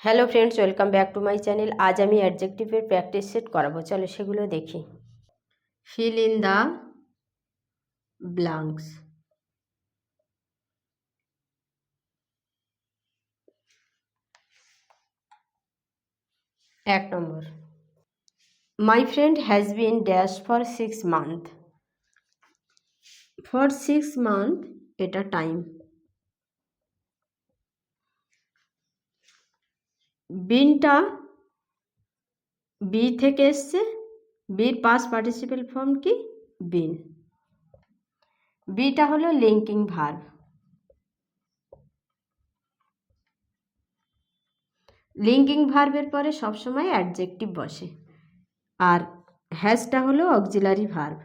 Hello friends, welcome back to my channel. আজ আমি অ্যাডজেক্টিভের প্র্যাকটিস সেট করাবো। চলো সেগুলো দেখি। Fill in the blanks. এক নম্বর, my friend has been dash for 6 months। For 6 months এটা টাইম। বিনটা বি থেকে এসছে, বির পাস্ট পার্টিসিপেল ফর্ম কি? বিন। বিটা হলো লিঙ্কিং ভার্ব। লিঙ্কিং ভার্বের পরে সবসময় অ্যাডজেক্টিভ বসে, আর হ্যাজটা হলো অক্সিলারি ভার্ব।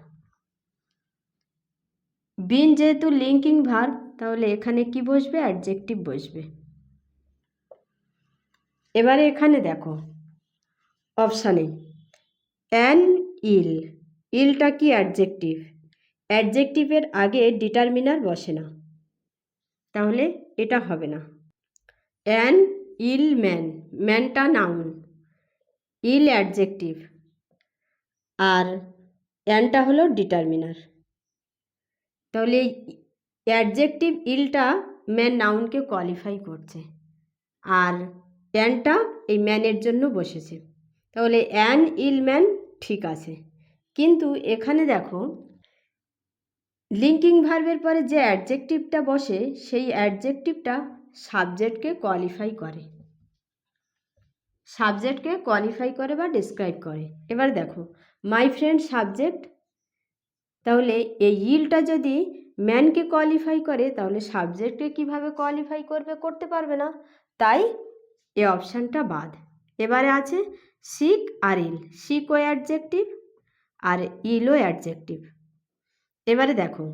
বিন যেহেতু লিঙ্কিং ভার্ব, তাহলে এখানে কি বসবে? অ্যাডজেক্টিভ বসবে। এবারে এখানে দেখো অপশানে অ্যান ইল। ইলটা কি? অ্যাডজেক্টিভ। অ্যাডজেক্টিভের আগে ডিটারমিনার বসে না, তাহলে এটা হবে না। অ্যান ইল ম্যান, ম্যানটা নাউন, ইল অ্যাডজেক্টিভ, আর অ্যানটা হলো ডিটারমিনার। তাহলে অ্যাডজেক্টিভ ইলটা ম্যান নাউনকে কোয়ালিফাই করছে, আর অ্যানটা এই ম্যানের জন্য বসেছে। তাহলে অ্যান ইল ম্যান ঠিক আছে, কিন্তু এখানে দেখো লিঙ্কিং ভার্বের পরে যে অ্যাডজেক্টিভটা বসে, সেই অ্যাডজেক্টিভটা সাবজেক্টকে কোয়ালিফাই করে, সাবজেক্টকে কোয়ালিফাই করে বা ডিসক্রাইব করে। এবার দেখো মাই ফ্রেন্ড সাবজেক্ট, তাহলে এই ইলটা যদি ম্যানকে কোয়ালিফাই করে, তাহলে সাবজেক্টকে কিভাবে কোয়ালিফাই করবে? করতে পারবে না, তাই এই অপশানটা বাদ। এবারে আছে সিক আর ইল। সিকও অ্যাডজেক্টিভ আর ইলও অ্যাডজেক্টিভ। এবারে দেখো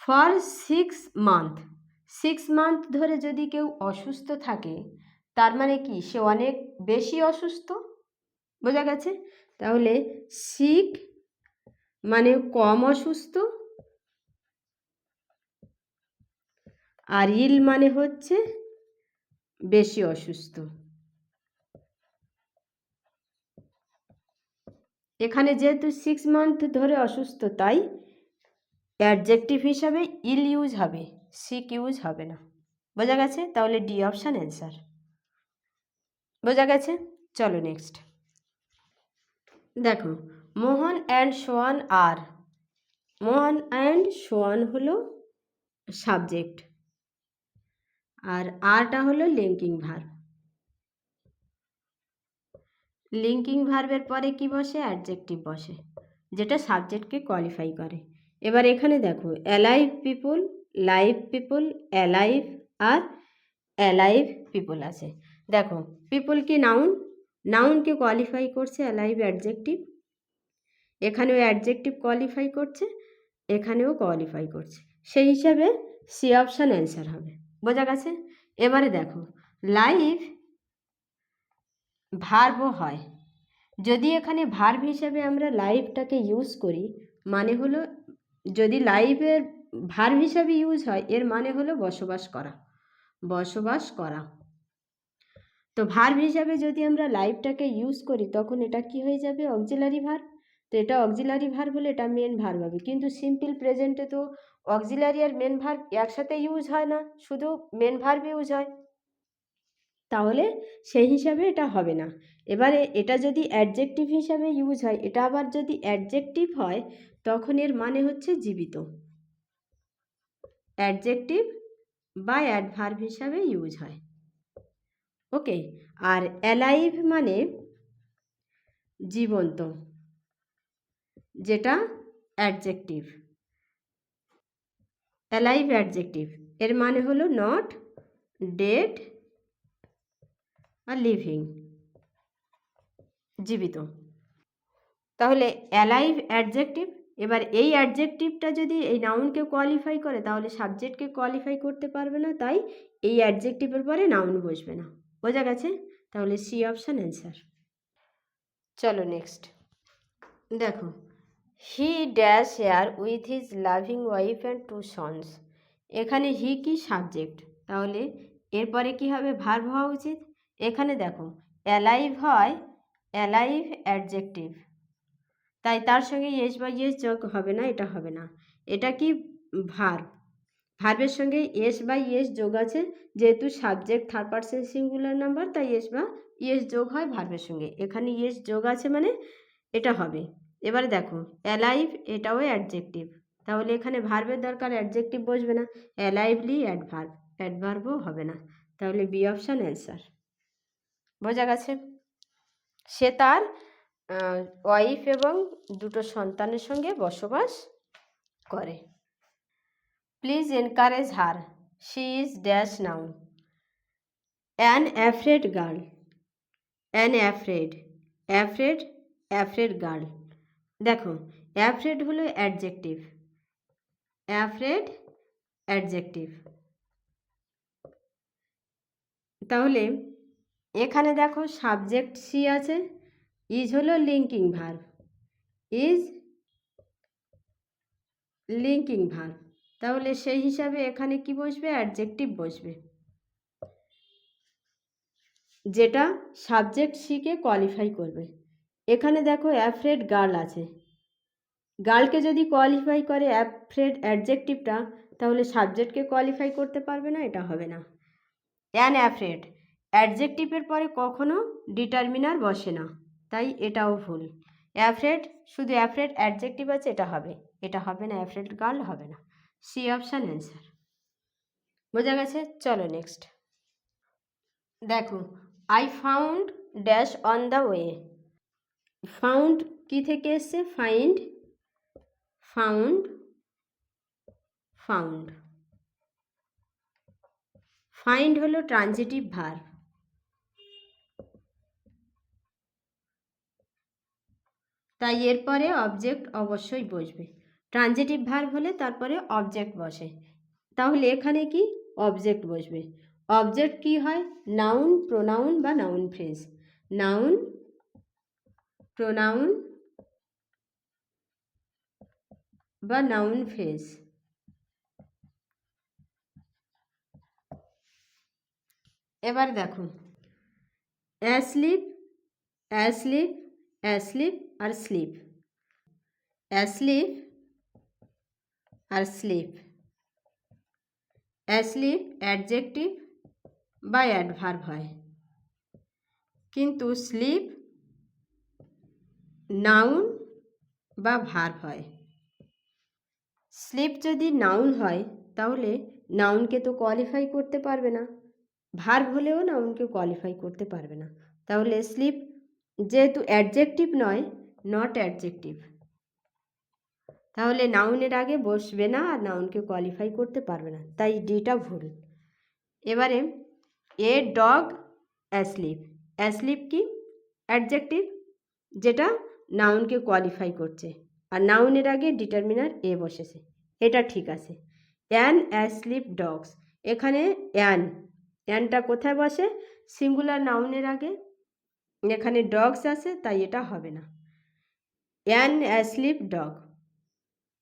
ফর 6 months, 6 months ধরে যদি কেউ অসুস্থ থাকে, তার মানে কি? সে অনেক বেশি অসুস্থ, বোঝা গেছে? তাহলে সিক মানে কম অসুস্থ, আর ইল মানে হচ্ছে বেশি অসুস্থ। এখানে যেহেতু 6 months ধরে অসুস্থ, তাই অ্যাডজেক্টিভ হিসাবে ইল ইউজ হবে, সিক ইউজ হবে না। বোঝা গেছে? তাহলে ডি অপশান অ্যান্সার। বোঝা গেছে? চলো নেক্সট দেখো Mohan and Sohan are. Mohan and Sohan হলো সাবজেক্ট, আর আরটা হলো লিঙ্কিং ভার্ব। লিঙ্কিং ভার্বের পরে কি বসে? অ্যাডজেক্টিভ বসে, যেটা সাবজেক্টকে কোয়ালিফাই করে। এবার এখানে দেখো অ্যালাইভ পিপুল, লাইভ পিপুল, অ্যালাইভ আর অ্যালাইভ পিপুল আছে। দেখো পিপুল কি? নাউন, নাউনকে কোয়ালিফাই করছে অ্যালাইভ অ্যাডজেক্টিভ, এখানেও অ্যাডজেক্টিভ কোয়ালিফাই করছে, এখানেও কোয়ালিফাই করছে, সেই হিসাবে সি অপশান অ্যান্সার হবে। বোঝা গেছে? এবারে দেখো লাইভ ভার্বও হয়। যদি এখানে ভার্ব হিসাবে আমরা লাইভটাকে ইউজ করি, মানে হলো যদি লাইভের ভার্ব হিসাবে ইউজ হয়, এর মানে হলো বসবাস করা, বসবাস করা। তো ভার্ব হিসাবে যদি আমরা লাইভটাকে ইউজ করি, তখন এটা কি হয়ে যাবে? Auxiliary verb. তো এটা অক্সিলারি ভার্ব হলে এটা মেন ভার্ব হবে, কিন্তু সিম্পল প্রেজেন্টে তো অক্সিলারি আর মেন ভার্ব একসাথে ইউজ হয় না, শুধু মেন ভার্ব ইউজ হয়, তাহলে সেই হিসাবে এটা হবে না। এবারে এটা যদি অ্যাডজেক্টিভ হিসাবে ইউজ হয়, এটা আবার যদি অ্যাডজেক্টিভ হয়, তখন এর মানে হচ্ছে জীবিত, অ্যাডজেক্টিভ বা অ্যাডভার্ব হিসাবে ইউজ হয়। ওকে, আর অ্যালাইভ মানে জীবন্ত, যেটা অ্যাডজেক্টিভ। অ্যালাইভ অ্যাডজেক্টিভ, এর মানে হলো নট ডেড আর লিভিং, জীবিত। তাহলে অ্যালাইভ অ্যাডজেক্টিভ। এবার এই অ্যাডজেক্টিভটা যদি এই নাউনকে কোয়ালিফাই করে, তাহলে সাবজেক্টকে কোয়ালিফাই করতে পারবে না, তাই এই অ্যাডজেক্টিভের পরে নাউন বসবে না। বোঝা গেছে? তাহলে সি অপশান অ্যান্সার। চলো নেক্সট দেখো he dash here with his loving wife and 2 sons। এখানে হি কি? সাবজেক্ট, তাহলে এরপরে কি হবে? ভার্ব হওয়া উচিত। এখানে দেখো অ্যালাইভ হয়, অ্যালাইভ অ্যাডজেক্টিভ, তাই তার সঙ্গে ইয়েস বা ইয়েস যোগ হবে না, এটা হবে না। এটা কি ভার্ব, ভার্বের সঙ্গে এস বা ইয়েস যোগ আছে, যেহেতু subject third person singular number, তাই এস বা ইয়েস যোগ হয় ভার্বের সঙ্গে। এখানে ইয়েস যোগ আছে মানে এটা হবে। এবারে দেখো অ্যালাইভ, এটাও অ্যাডজেক্টিভ, তাহলে এখানে ভার্বের দরকার, অ্যাডজেক্টিভ বসবে না, অ্যালাইভলি অ্যাডভার্ব, অ্যাডভার্বও হবে না, তাহলে বি অপশান অ্যান্সার। বোঝা গেছে? সে তার ওয়াইফ এবং দুটো সন্তানের সঙ্গে বসবাস করে। Please encourage her, she is dash now, an afraid girl, an afraid, afraid, afraid girl. দেখো অ্যাফ্রেড হলো অ্যাডজেক্টিভ, অ্যাফ্রেড অ্যাডজেক্টিভ, তাহলে এখানে দেখো সাবজেক্ট সি আছে, ইজ হলো linking verb, is linking verb, তাহলে সেই হিসাবে এখানে কি বসবে, অ্যাডজেক্টিভ বসবে, যেটা সাবজেক্ট সিকে কোয়ালিফাই করবে। এখানে দেখো অ্যাফ্রেড গার্ল আছে, গার্লকে যদি কোয়ালিফাই করে অ্যাফ্রেড অ্যাডজেক্টিভটা, তাহলে সাবজেক্টকে কোয়ালিফাই করতে পারবে না, এটা হবে না। অ্যান অ্যাফ্রেড, অ্যাডজেক্টিভের পরে কখনো ডিটারমিনার বসে না, তাই এটাও ভুল। অ্যাফ্রেড, শুধু অ্যাফ্রেড অ্যাডজেক্টিভ আছে, এটা হবে, এটা হবে না, অ্যাফ্রেড গার্ল হবে না, সি অপশান অ্যান্সার। বোঝা গেছে? চলো নেক্সট দেখো, I found dash on the way. Found কি থেকে এসছে, ফাইন্ড, ফাউন্ড, ফাউন্ড, ফাইন্ড হলো ট্রানজিটিভ ভার্ব, তাই এরপরে অবজেক্ট অবশ্যই বসবে, ট্রানজিটিভ ভার্ব হলে তারপরে অবজেক্ট বসে, তাহলে এখানে কি অবজেক্ট বসবে। অবজেক্ট কি হয়, নাউন, প্রোনাউন বা নাউন ফ্রেজ, নাউন, প্রোনাউন বা নাউন ফ্রেজ। এবার দেখো অ্যাসলিপ, অ্যাসলিপ, অ্যাসলিপ আর স্লিপ, অ্যাসলিপ আর স্লিপ। অ্যাসলিপ অ্যাডজেক্টিভ বা অ্যাডভার্ব হয়, কিন্তু স্লিপ নাউন বা ভার্ব হয়। স্লিপ যদি নাউন হয় তাহলে নাউনকে তো কোয়ালিফাই করতে পারবে না, ভার্ব হলেও নাউনকে কোয়ালিফাই করতে পারবে না, তাহলে স্লিপ যেহেতু অ্যাডজেক্টিভ নয়, নট অ্যাডজেক্টিভ, তাহলে নাউনের আগে বসবে না আর নাউনকে কোয়ালিফাই করতে পারবে না, তাই ডিটা ভুল। এবারে এ ডগ অ্যাসলিপ, অ্যাসলিপ কি অ্যাডজেক্টিভ, যেটা নাউনকে কোয়ালিফাই করছে, আর নাউনের আগে ডিটারমিনার এ বসেছে, এটা ঠিক আছে। অ্যান অ্যাসলিপ ডগস, এখানে অ্যান, অ্যানটা কোথায় বসে, সিঙ্গুলার নাউনের আগে, এখানে ডগস আছে, তাই এটা হবে না। অ্যান অ্যাসলিপ ডগ,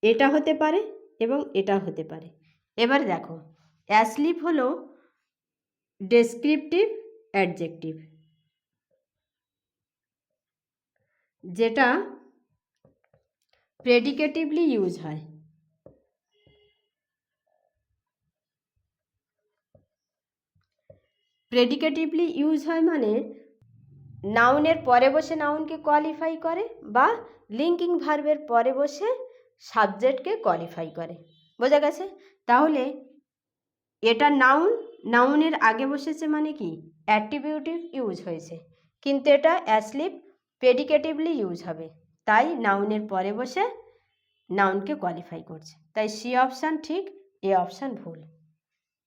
এটা হতে পারে এবং এটা হতে পারে। এবার দেখো অ্যাসলিপ হলো ডেসক্রিপটিভ অ্যাডজেক্টিভ, যেটা প্রেডিকেটিভলি ইউজ হয়, প্রেডিকেটিভলি ইউজ হয় মানে নাউনের পরে বসে নাউনকে কোয়ালিফাই করে বা লিঙ্কিং ভার্বের পরে বসে সাবজেক্টকে কোয়ালিফাই করে। বোঝা গেছে? তাহলে এটা নাউন, নাউনের আগে বসেছে মানে কি অ্যাট্রিবিউটিভ ইউজ হয়েছে, কিন্তু এটা অ্যাসলিপ প্রেডিকেটিভলি ইউজ হবে, তাই নাউনের পরে বসে নাউনকে কোয়ালিফাই করছে, তাই সি অপশান ঠিক, এ অপশান ভুল।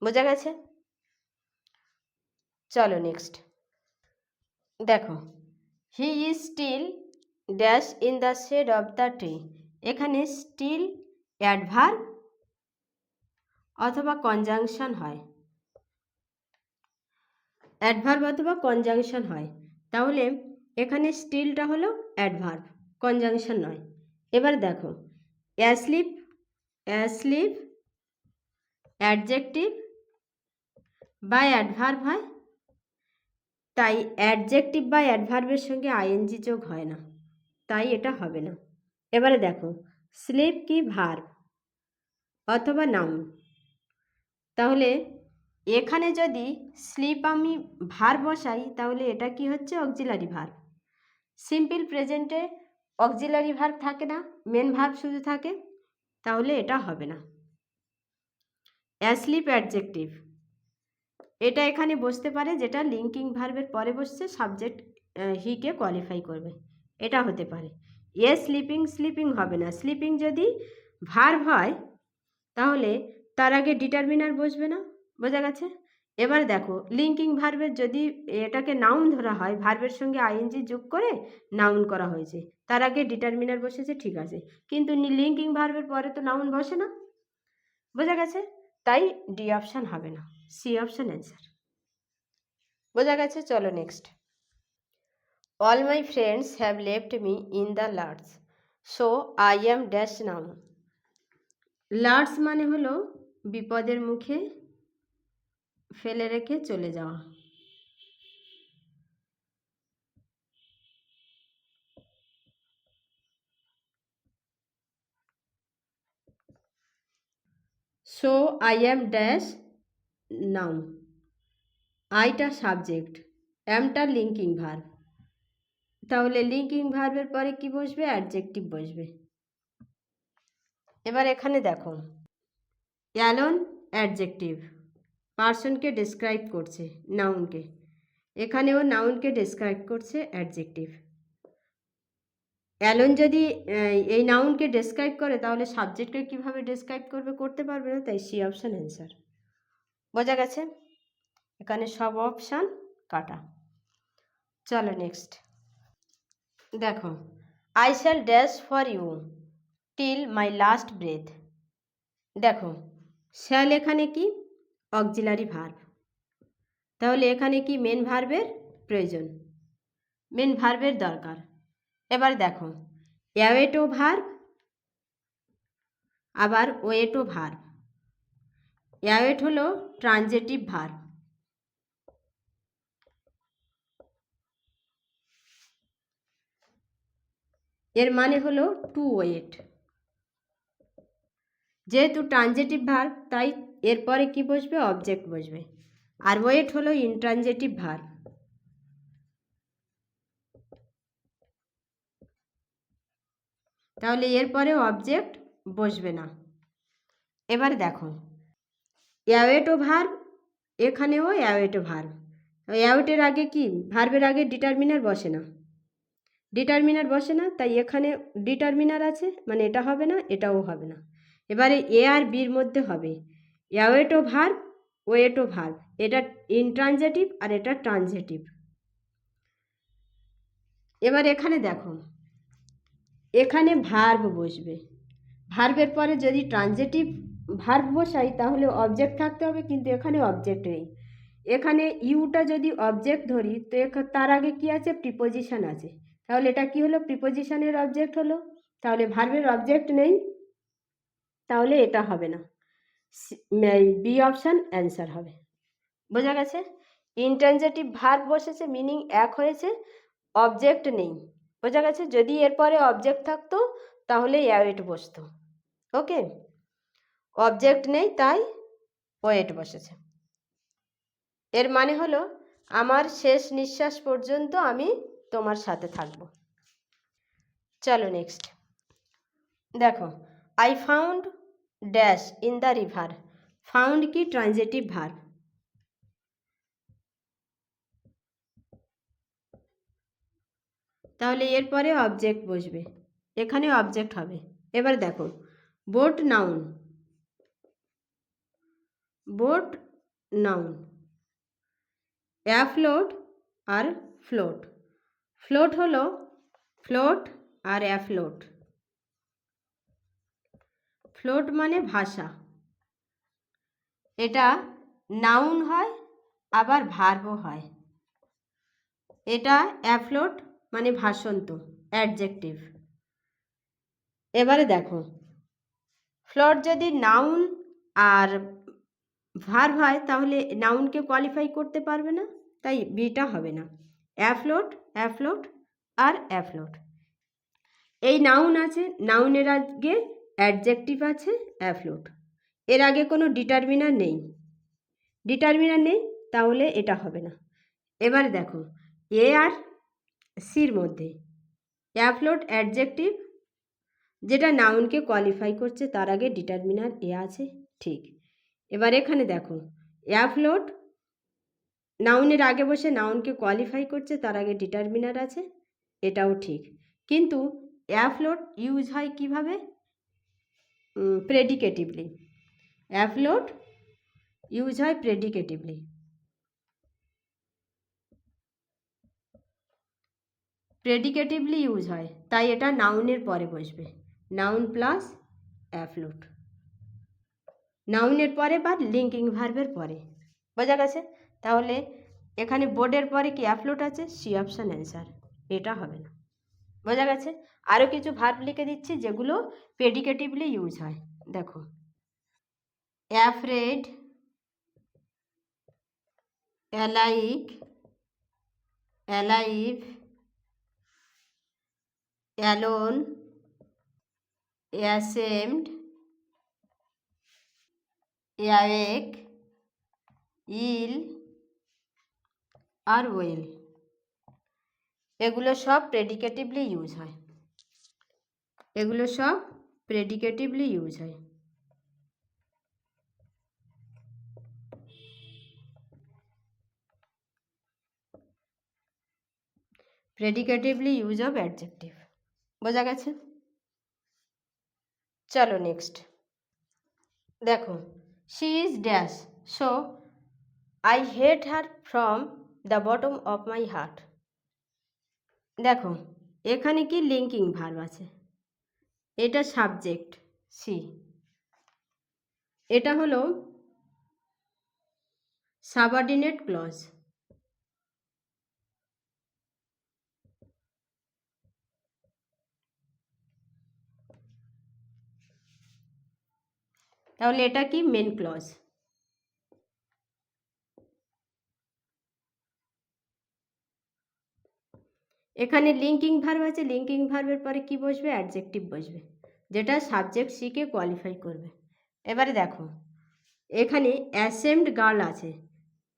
বোঝা গেছে? চলো নেক্সট দেখো, he is still dash in the shade of the tree. এখানে স্টিল অ্যাডভার্ব অথবা কনজাংশন হয়, অ্যাডভার্ব অথবা কনজাংশন হয়, তাহলে এখানে স্টিলটা হলো অ্যাডভার্ব, কনজাংশন নয়। এবার দেখো অ্যাসলিপ, অ্যাসলিপ অ্যাডজেক্টিভ বা অ্যাডভার্ব হয়, তাই অ্যাডজেক্টিভ বা অ্যাডভার্বের সঙ্গে আইএনজি যোগ হয় না, তাই এটা হবে না। এবারে দেখো, স্লিপ কি ভার্ব অথবা নাউন? তাহলে এখানে যদি স্লিপ আমি ভার্ব বসাই তাহলে এটা কি হচ্ছে? Auxiliary verb. সিম্পল প্রেজেন্টে অক্সিলারি ভার্ব থাকে না, মেন ভার্ব শুধু থাকে, তাহলে এটা হবে না। অ্যাসলিপ অ্যাডজেক্টিভ, এটা এখানে বসতে পারে, যেটা লিঙ্কিং ভার্বের পরে বসছে, সাবজেক্ট হিকে কোয়ালিফাই করবে, এটা হতে পারে। এ স্লিপিং, স্লিপিং হবে না। স্লিপিং যদি ভার্ব হয় তাহলে তার আগে ডিটারমিনার বসবে না, বোঝা গেছে? এবার দেখো, লিঙ্কিং ভার্বের যদি এটাকে নাউন ধরা হয়, ভার্বের সঙ্গে আইএনজি যোগ করে নাউন করা হয়েছে, তার আগে ডিটারমিনার বসেছে, ঠিক আছে, কিন্তু লিঙ্কিং ভার্বের পরে তো নাউন বসে না, বোঝা গেছে? তাই ডি অপশান হবে না, সি অপশান অ্যান্সার। বোঝা গেছে? চলো next. All my friends have left me in the large, so I am dash now. Large মানে হলো বিপদের মুখে ফেলে রেখে চলে যাওয়া। So I am dash noun, আইটা সাবজেক্ট, অ্যামটা লিঙ্কিং ভার্ব, তাহলে লিঙ্কিং ভার্বের পরে কি বসবে? অ্যাডজেক্টিভ বসবে। এবার এখানে দেখো, অ্যালোন অ্যাডজেক্টিভ, পার্সনকে ডেসক্রাইব করছে, নাউনকে, এখানেও নাউনকে ডেসক্রাইব করছে অ্যাডজেক্টিভ। অ্যালোন যদি এই নাউনকে ডেসক্রাইব করে তাহলে সাবজেক্টকে কীভাবে ডেসক্রাইব করবে? করতে পারবে না, তাই সি অপশান অ্যান্সার। বোঝা গেছে? এখানে সব অপশান কাটা। চলো নেক্সট। দেখো, I shall dash for you till my last breath. দেখো, শ্যাল এখানে কি? অক্সিলারি ভার্ব, তাহলে এখানে কি মেন ভার্বের প্রয়োজন, মেন ভার্বের দরকার। এবার দেখো, অ্যাওয়েটও ভার্ব আবার ওয়েটও ভার্ব। অ্যাওয়েট হলো ট্রানজেটিভ ভার্ব, এর মানে হলো টু ওয়েট। যেহেতু ট্রানজেটিভ ভার্ব তাই এরপরে কি বসবে? অবজেক্ট বসবে। আর ওয়েট হলো ইনট্রানজেটিভ ভার্ব, তাহলে এরপরে অবজেক্ট বসবে না। এবার দেখো, অ্যাওয়েটও ভার্ব, এখানেও অ্যাওয়েটও ভার্ব। অ্যাওয়েটের আগে কি? ভার্বের আগে ডিটারমিনার বসে না, ডিটারমিনার বসে না, তাই এখানে ডিটারমিনার আছে, মানে এটা হবে না, এটাও হবে না। এবারে এ আর বির মধ্যে হবে অ্যাওয়েটও ভার্ব, ওয়েটও ভার্ব, এটা ইনট্রানজেটিভ আর এটা ট্রানজেটিভ। এবার এখানে দেখো, এখানে ভার্ব বসবে, ভার্বের পরে যদি ট্রানজেটিভ ভার্ব বসাই তাহলে অবজেক্ট থাকতে হবে, কিন্তু এখানে অবজেক্ট নেই। এখানে ইউটা যদি অবজেক্ট ধরি তো তার আগে কি আছে? প্রিপোজিশন আছে, তাহলে এটা কি হলো? প্রিপোজিশনের অবজেক্ট হলো, তাহলে ভার্বের অবজেক্ট নেই, তাহলে এটা হবে না, বি অপশান অ্যান্সার হবে। বোঝা গেছে? ইনট্রানজেটিভ ভার্ব বসেছে, মিনিং এক হয়েছে, অবজেক্ট নেই, বোঝা গেছে? যদি এরপরে অবজেক্ট থাকতো তাহলে অ্যাওয়েট বসতো, ওকে, অবজেক্ট নেই তাই ওয়েট বসেছে। এর মানে হলো আমার শেষ নিঃশ্বাস পর্যন্ত আমি তোমার সাথে থাকব। চলো নেক্সট। দেখো, I found dash in the river, found কি? ট্রানজেটিভ ভার্ব, তাহলে এরপরে অবজেক্ট বসবে, এখানে অবজেক্ট হবে। এবার দেখো, boat noun, boat noun, afloat আর ফ্লোট, ফ্লোট হলো ফ্লোট আর অ্যাফ্লোট। ফ্লোট মানে ভাষা, এটা নাউন হয় আবার ভার্বও হয়। এটা অ্যাফ্লোট মানে ভাসন্ত, অ্যাডজেক্টিভ। এবারে দেখো, ফ্লোট যদি নাউন আর ভার্ব হয় তাহলে নাউনকে কোয়ালিফাই করতে পারবে না, তাই বিটা হবে না। অ্যাফ্লোট, অ্যাফ্লোট আর অ্যাফ্লোট। এই নাউন আছে, নাউনের আগে অ্যাডজেক্টিভ আছে অ্যাফ্লোট, এর আগে কোনো ডিটারমিনার নেই, ডিটারমিনার নেই, তাহলে এটা হবে না। এবার দেখো এ আর সির মধ্যে অ্যাফ্লোট অ্যাডজেক্টিভ, যেটা নাউনকে কোয়ালিফাই করছে তার আগে ডিটারমিনার এ আছে, ঠিক। এবার এখানে দেখো অ্যাফ্লোট নাউনের আগে বসে নাউনকে কোয়ালিফাই করছে তার আগে ডিটারমিনার আছে, এটাও ঠিক। কিন্তু অ্যাফ্লোট ইউজ হয় কিভাবে? প্রেডিকেটিভলি। অ্যাফ্লোট ইউজ হয় প্রেডিকেটিভলি। প্রেডিকেটিভলি ইউজ হয়, তাই এটা নাউনের পরে বসবে, নাউন প্লাস অ্যাফ্লোট, নাউনের পরে বা লিঙ্কিং ভার্বের পরে। বোঝা গেছে? তাহলে এখানে বোর্ডের পরে কি অ্যাফ্লোট আছে, সি অপশান অ্যান্সার, এটা হবে না। বোঝা গেছে? আরও কিছু ভার্ব লিখে দিচ্ছি যেগুলো প্রেডিকেটিভলি ইউজ হয়। দেখো afraid, alike, alive, alone, ashamed, awake, ill আর ওয়েল, এগুলো সব প্রেডিকেটিভলি ইউজ হয়, এগুলো সব প্রেডিকেটিভলি ইউজ হয়। প্রেডিকেটিভলি ইউজ অফ অ্যাডজেক্টিভ। বোঝা গেছে? চলো নেক্সট দেখো, she is dash, so I hate her from the bottom of my heart. দেখো এখানে কি লিঙ্কিং ভার্ব আছে, এটা সাবজেক্ট সি, এটা হলো সাবঅর্ডিনেট ক্লজ। তাহলে এটা কি মেন ক্লজ। এখানে লিঙ্কিং ভার্ব আছে, লিঙ্কিং ভার্বের পরে কি বসবে, অ্যাডজেক্টিভ বসবে, যেটা সাবজেক্ট সিকে কোয়ালিফাই করবে। এবারে দেখো এখানে অ্যাসেমড গার্ল আছে,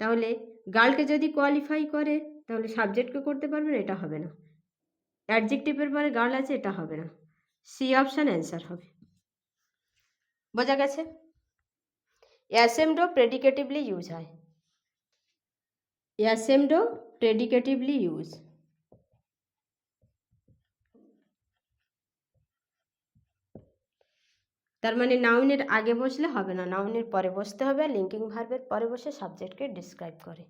তাহলে গার্লকে যদি কোয়ালিফাই করে তাহলে সাবজেক্টকে করতে পারবে না, এটা হবে না। অ্যাডজেক্টিভের পরে গার্ল আছে, এটা হবে না, সি অপশান অ্যান্সার হবে। বোঝা গেছে? অ্যাসেমডও প্রেডিকেটিভলি ইউজ হয়, অ্যাসেমডও প্রেডিকেটিভলি ইউজ। তার মানে নাউনের আগে বসলে হবে না, নাউনের পরে বসতে হবে, লিঙ্কিং ভার্বের পরে বসে সাবজেক্টকে ডিসক্রাইব করে।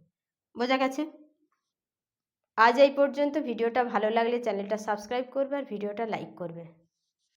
বোঝা গেছে? আজ এই পর্যন্ত। ভিডিওটা ভালো লাগলে চ্যানেলটা সাবস্ক্রাইব করবে আর ভিডিওটা লাইক করবে।